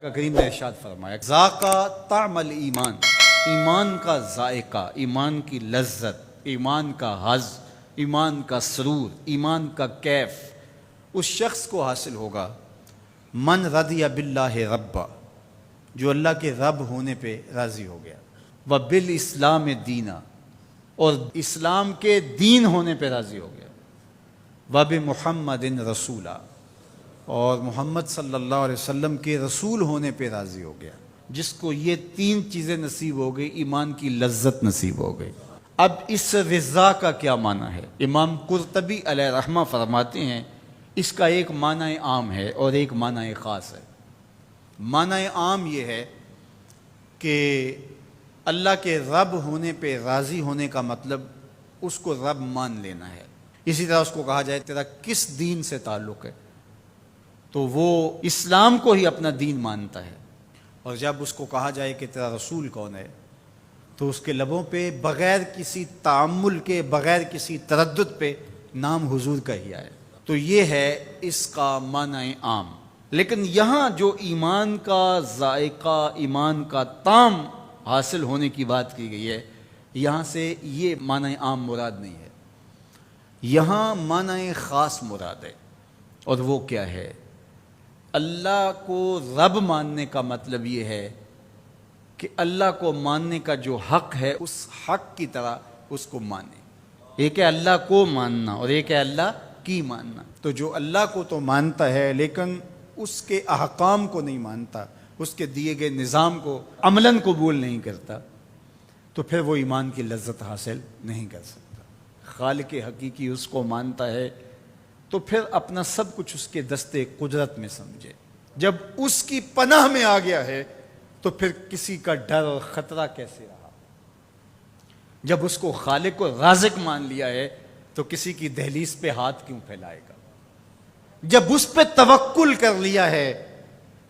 کریم نے ارشاد فرمایا ذاقہ طعم الایمان، ایمان کا ذائقہ، ایمان کی لذت، ایمان کا حظ، ایمان کا سرور، ایمان کا کیف اس شخص کو حاصل ہوگا من رضی باللہ ربا، جو اللہ کے رب ہونے پہ راضی ہو گیا، وبالاسلام دینا، اور اسلام کے دین ہونے پہ راضی ہو گیا، وبمحمد رسولہ، اور محمد صلی اللہ علیہ وسلم کے رسول ہونے پہ راضی ہو گیا۔ جس کو یہ تین چیزیں نصیب ہو گئی، ایمان کی لذت نصیب ہو گئی۔ اب اس رضا کا کیا معنی ہے؟ امام قرطبی علیہ رحمہ فرماتے ہیں اس کا ایک معنی عام ہے اور ایک معنی خاص ہے۔ معنی عام یہ ہے کہ اللہ کے رب ہونے پہ راضی ہونے کا مطلب اس کو رب مان لینا ہے۔ اسی طرح اس کو کہا جائے تیرا کس دین سے تعلق ہے، تو وہ اسلام کو ہی اپنا دین مانتا ہے۔ اور جب اس کو کہا جائے کہ تیرا رسول کون ہے، تو اس کے لبوں پہ بغیر کسی تعمل کے، بغیر کسی تردد پہ نام حضور کا ہی آئے۔ تو یہ ہے اس کا معنی عام۔ لیکن یہاں جو ایمان کا ذائقہ، ایمان کا طعم حاصل ہونے کی بات کی گئی ہے، یہاں سے یہ معنی عام مراد نہیں ہے، یہاں معنی خاص مراد ہے۔ اور وہ کیا ہے؟ اللہ کو رب ماننے کا مطلب یہ ہے کہ اللہ کو ماننے کا جو حق ہے اس حق کی طرح اس کو مانے۔ ایک ہے اللہ کو ماننا اور ایک ہے اللہ کی ماننا۔ تو جو اللہ کو تو مانتا ہے لیکن اس کے احکام کو نہیں مانتا، اس کے دیے گئے نظام کو عملاً قبول نہیں کرتا، تو پھر وہ ایمان کی لذت حاصل نہیں کر سکتا۔ خالق حقیقی اس کو مانتا ہے تو پھر اپنا سب کچھ اس کے دستے قدرت میں سمجھے۔ جب اس کی پناہ میں آ گیا ہے تو پھر کسی کا ڈر اور خطرہ کیسے رہا؟ جب اس کو خالق و رازق مان لیا ہے تو کسی کی دہلیز پہ ہاتھ کیوں پھیلائے گا؟ جب اس پہ توکل کر لیا ہے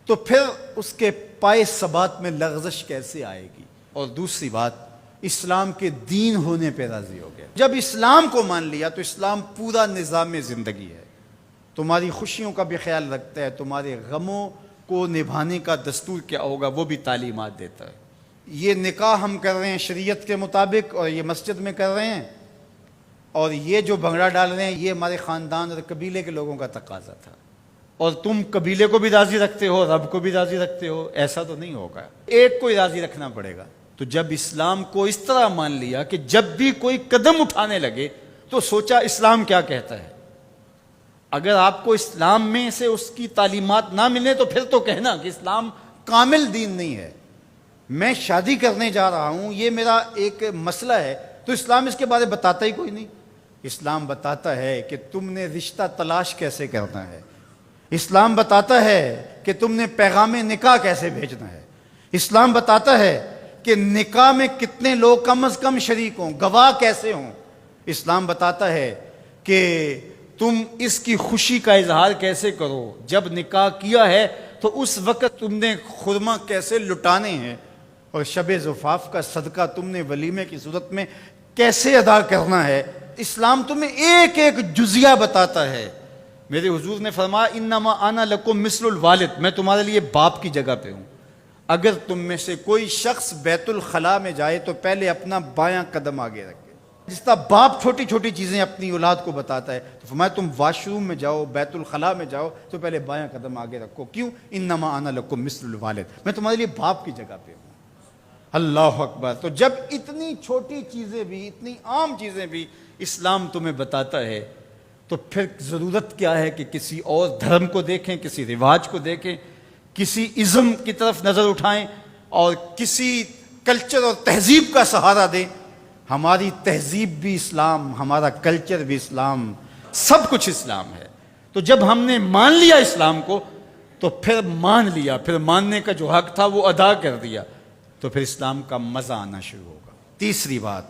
تو پھر اس کے پائے ثبات میں لغزش کیسے آئے گی؟ اور دوسری بات، اسلام کے دین ہونے پہ راضی ہو گیا۔ جب اسلام کو مان لیا تو اسلام پورا نظام زندگی ہے، تمہاری خوشیوں کا بھی خیال رکھتا ہے، تمہارے غموں کو نبھانے کا دستور کیا ہوگا وہ بھی تعلیمات دیتا ہے۔ یہ نکاح ہم کر رہے ہیں شریعت کے مطابق اور یہ مسجد میں کر رہے ہیں، اور یہ جو بھنگڑا ڈال رہے ہیں یہ ہمارے خاندان اور قبیلے کے لوگوں کا تقاضا تھا، اور تم قبیلے کو بھی راضی رکھتے ہو، رب کو بھی راضی رکھتے ہو، ایسا تو نہیں ہوگا، ایک کو ہی راضی رکھنا پڑے گا۔ تو جب اسلام کو اس طرح مان لیا کہ جب بھی کوئی قدم اٹھانے لگے تو سوچا اسلام کیا کہتا ہے۔ اگر آپ کو اسلام میں سے اس کی تعلیمات نہ ملے تو پھر تو کہنا کہ اسلام کامل دین نہیں ہے۔ میں شادی کرنے جا رہا ہوں، یہ میرا ایک مسئلہ ہے، تو اسلام اس کے بارے بتاتا ہی کوئی نہیں۔ اسلام بتاتا ہے کہ تم نے رشتہ تلاش کیسے کرنا ہے، اسلام بتاتا ہے کہ تم نے پیغام نکاح کیسے بھیجنا ہے، اسلام بتاتا ہے کہ نکاح میں کتنے لوگ کم از کم شریک ہوں، گواہ کیسے ہوں، اسلام بتاتا ہے کہ تم اس کی خوشی کا اظہار کیسے کرو، جب نکاح کیا ہے تو اس وقت تم نے خرما کیسے لٹانے ہیں، اور شب زفاف کا صدقہ تم نے ولیمے کی صورت میں کیسے ادا کرنا ہے۔ اسلام تمہیں ایک ایک جزیہ بتاتا ہے۔ میرے حضور نے فرمایا انما انا لکم مثل الوالد، میں تمہارے لیے باپ کی جگہ پہ ہوں۔ اگر تم میں سے کوئی شخص بیت الخلاء میں جائے تو پہلے اپنا بایاں قدم آگے رکھے۔ جس طرح باپ چھوٹی چھوٹی چیزیں اپنی اولاد کو بتاتا ہے، تو فرمایا تم واش روم میں جاؤ، بیت الخلاء میں جاؤ تو پہلے بایاں قدم آگے رکھو۔ کیوں؟ انما انا لکم مثل الوالد، میں تمہارے لیے باپ کی جگہ پہ ہوں۔ اللہ اکبر۔ تو جب اتنی چھوٹی چیزیں بھی، اتنی عام چیزیں بھی اسلام تمہیں بتاتا ہے تو پھر ضرورت کیا ہے کہ کسی اور دھرم کو دیکھیں، کسی رواج کو دیکھیں، کسی ازم کی طرف نظر اٹھائیں اور کسی کلچر اور تہذیب کا سہارا دیں؟ ہماری تہذیب بھی اسلام، ہمارا کلچر بھی اسلام، سب کچھ اسلام ہے۔ تو جب ہم نے مان لیا اسلام کو تو پھر مان لیا، پھر ماننے کا جو حق تھا وہ ادا کر دیا، تو پھر اسلام کا مزہ آنا شروع ہوگا۔ تیسری بات،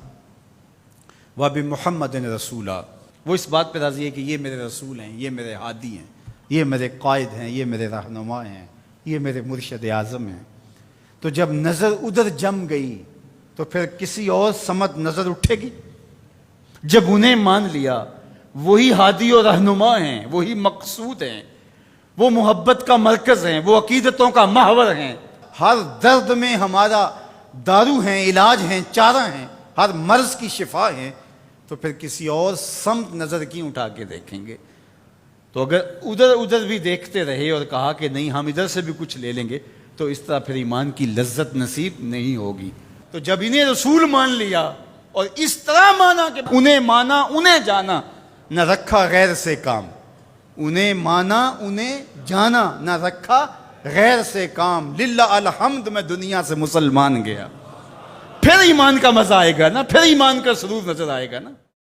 وَبِمُحَمَّدٍ رَسُولًا، وہ اس بات پہ راضی ہے کہ یہ میرے رسول ہیں، یہ میرے ہادی ہیں، یہ میرے قائد ہیں، یہ میرے رہنما ہیں، یہ میرے مرشد اعظم ہیں۔ تو جب نظر ادھر جم گئی تو پھر کسی اور سمت نظر اٹھے گی؟ جب انہیں مان لیا، وہی ہادی اور رہنما ہیں، وہی مقصود ہیں، وہ محبت کا مرکز ہیں، وہ عقیدتوں کا محور ہیں، ہر درد میں ہمارا دارو ہیں، علاج ہیں، چارہ ہیں، ہر مرض کی شفا ہیں، تو پھر کسی اور سمت نظر کیوں اٹھا کے دیکھیں گے؟ تو اگر ادھر ادھر بھی دیکھتے رہے اور کہا کہ نہیں ہم ادھر سے بھی کچھ لے لیں گے، تو اس طرح پھر ایمان کی لذت نصیب نہیں ہوگی۔ تو جب انہیں رسول مان لیا اور اس طرح مانا کہ انہیں مانا انہیں جانا، نہ رکھا غیر سے کام، انہیں مانا انہیں جانا، نہ رکھا غیر سے کام، للہ الحمد میں دنیا سے مسلمان گیا، پھر ایمان کا مزہ آئے گا نا، پھر ایمان کا سرور نظر آئے گا نا۔